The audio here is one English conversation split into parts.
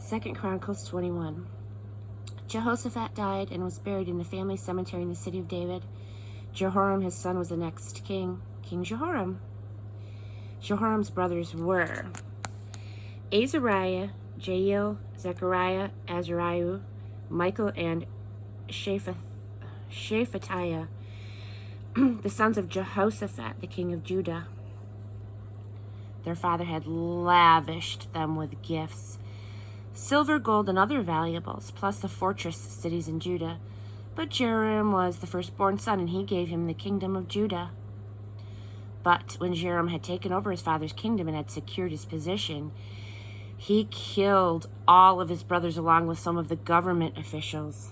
2 Chronicles 21. Jehoshaphat died and was buried in the family cemetery in the city of David. Jehoram, his son, was the next king, King Jehoram. Jehoram's brothers were Azariah, Jael, Zechariah, Azariah, Michael, and Shephatiah, the sons of Jehoshaphat, the king of Judah. Their father had lavished them with gifts, silver, gold, and other valuables, plus the fortress cities in Judah. But Jehoram was the firstborn son, and he gave him the kingdom of Judah. But when Jehoram had taken over his father's kingdom and had secured his position, he killed all of his brothers along with some of the government officials.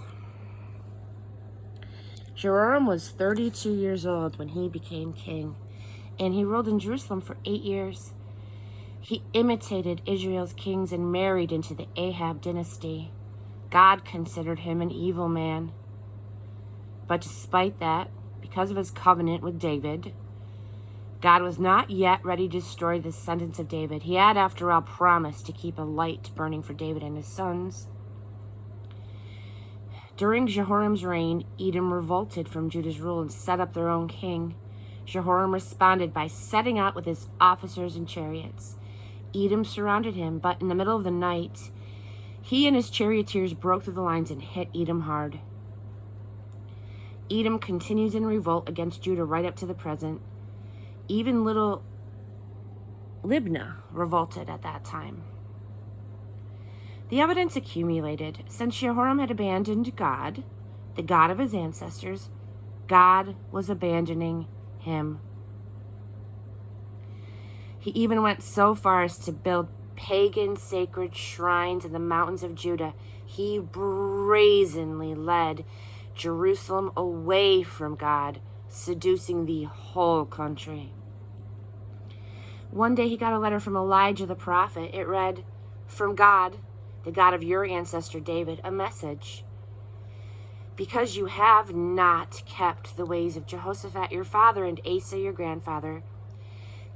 Jehoram was 32 years old when he became king, and he ruled in Jerusalem for 8 years. He imitated Israel's kings and married into the Ahab dynasty. God considered him an evil man. But despite that, because of his covenant with David, God was not yet ready to destroy the descendants of David. He had, after all, promised to keep a light burning for David and his sons. During Jehoram's reign, Edom revolted from Judah's rule and set up their own king. Jehoram responded by setting out with his officers and chariots. Edom surrounded him, but in the middle of the night, he and his charioteers broke through the lines and hit Edom hard. Edom continues in revolt against Judah right up to the present. Even little Libnah revolted at that time. The evidence accumulated. Since Jehoram had abandoned God, the God of his ancestors, God was abandoning him. He even went so far as to build pagan sacred shrines in the mountains of Judah. He brazenly led Jerusalem away from God, seducing the whole country. One day he got a letter from Elijah the prophet. It read, "From God, the God of your ancestor David, a message. Because you have not kept the ways of Jehoshaphat your father and Asa your grandfather,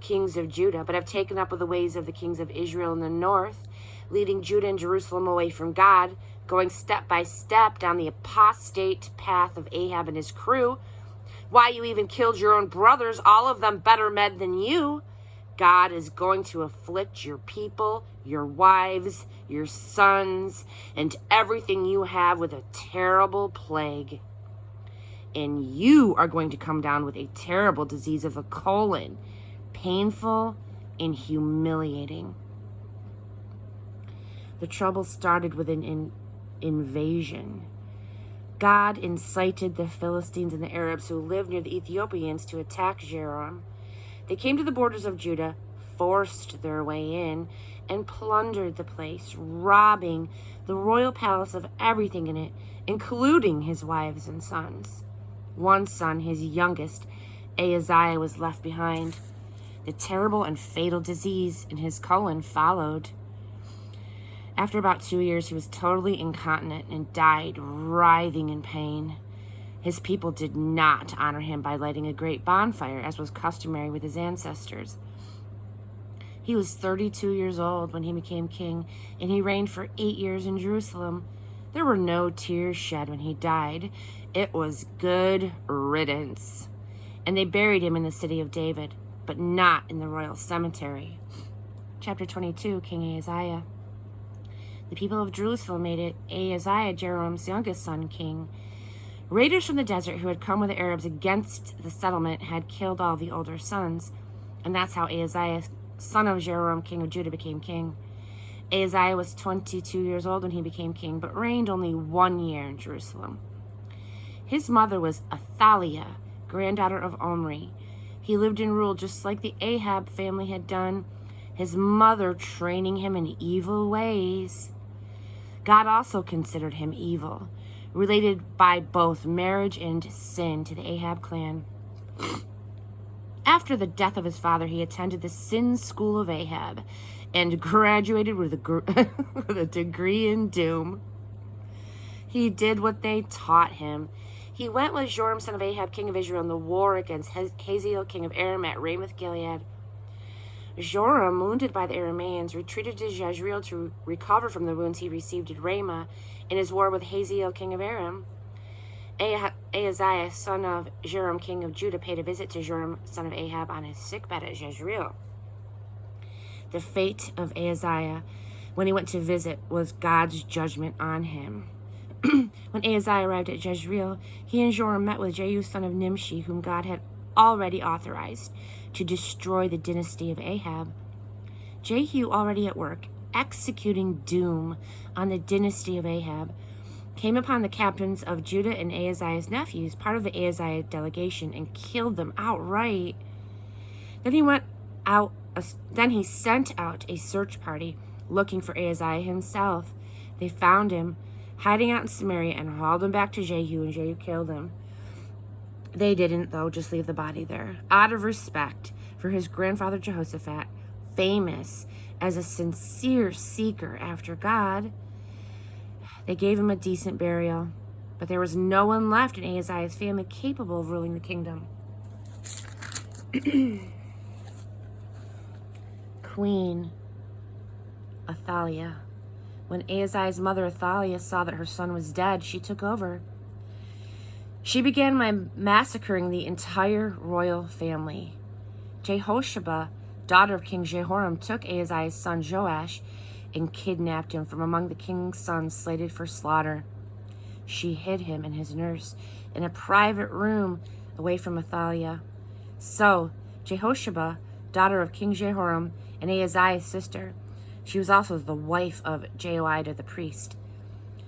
kings of Judah, but have taken up with the ways of the kings of Israel in the north, leading Judah and Jerusalem away from God, going step by step down the apostate path of Ahab and his crew. Why, you even killed your own brothers, all of them better men than you. God is going to afflict your people, your wives, your sons, and everything you have with a terrible plague. And you are going to come down with a terrible disease of the colon, painful and humiliating." The trouble started with an invasion. God incited the Philistines and the Arabs who lived near the Ethiopians to attack Jehoram. They came to the borders of Judah, forced their way in, and plundered the place, robbing the royal palace of everything in it, including his wives and sons. One son, his youngest, Ahaziah, was left behind. The terrible and fatal disease in his colon followed. After about 2 years, he was totally incontinent and died writhing in pain. His people did not honor him by lighting a great bonfire, as was customary with his ancestors. He was 32 years old when he became king, and he reigned for 8 years in Jerusalem. There were no tears shed when he died. It was good riddance. And they buried him in the city of David, but not in the royal cemetery. Chapter 22, King Ahaziah. The people of Jerusalem made it Ahaziah, Jehoram's youngest son, king. Raiders from the desert who had come with the Arabs against the settlement had killed all the older sons, and that's how Ahaziah, son of Jehoram, king of Judah, became king. Ahaziah was 22 years old when he became king, but reigned only 1 year in Jerusalem. His mother was Athaliah, granddaughter of Omri. He lived and ruled just like the Ahab family had done, his mother training him in evil ways. God also considered him evil, related by both marriage and sin to the Ahab clan. After the death of his father, he attended the sin school of Ahab and graduated with a degree in doom. He did what they taught him. He went with Joram, son of Ahab, king of Israel, in the war against Hazael, king of Aram, at Ramoth Gilead. Joram, wounded by the Arameans, retreated to Jezreel to recover from the wounds he received at Ramah in his war with Hazael, king of Aram. Ahaziah, son of Joram, king of Judah, paid a visit to Joram, son of Ahab, on his sickbed at Jezreel. The fate of Ahaziah when he went to visit was God's judgment on him. When Ahaziah arrived at Jezreel, he and Joram met with Jehu, son of Nimshi, whom God had already authorized to destroy the dynasty of Ahab. Jehu, already at work, executing doom on the dynasty of Ahab, came upon the captains of Judah and Ahaziah's nephews, part of the Ahaziah delegation, and killed them outright. Then he sent out a search party looking for Ahaziah himself. They found him hiding out in Samaria and hauled him back to Jehu, and Jehu killed him. They didn't, though, just leave the body there. Out of respect for his grandfather Jehoshaphat, famous as a sincere seeker after God, they gave him a decent burial. But there was no one left in Ahaziah's family capable of ruling the kingdom. Queen Athaliah. When Ahaziah's mother Athaliah saw that her son was dead, she took over. She began massacring the entire royal family. Jehosheba, daughter of King Jehoram, took Ahaziah's son Joash and kidnapped him from among the king's sons slated for slaughter. She hid him and his nurse in a private room away from Athaliah. So Jehosheba, daughter of King Jehoram and Ahaziah's sister, she was also the wife of Jehoiada the priest.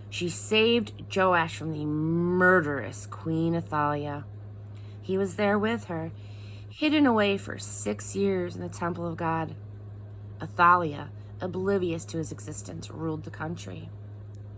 She saved Joash from the murderous Queen Athaliah. He was there with her, hidden away for 6 years in the temple of God. Athaliah, oblivious to his existence, ruled the country.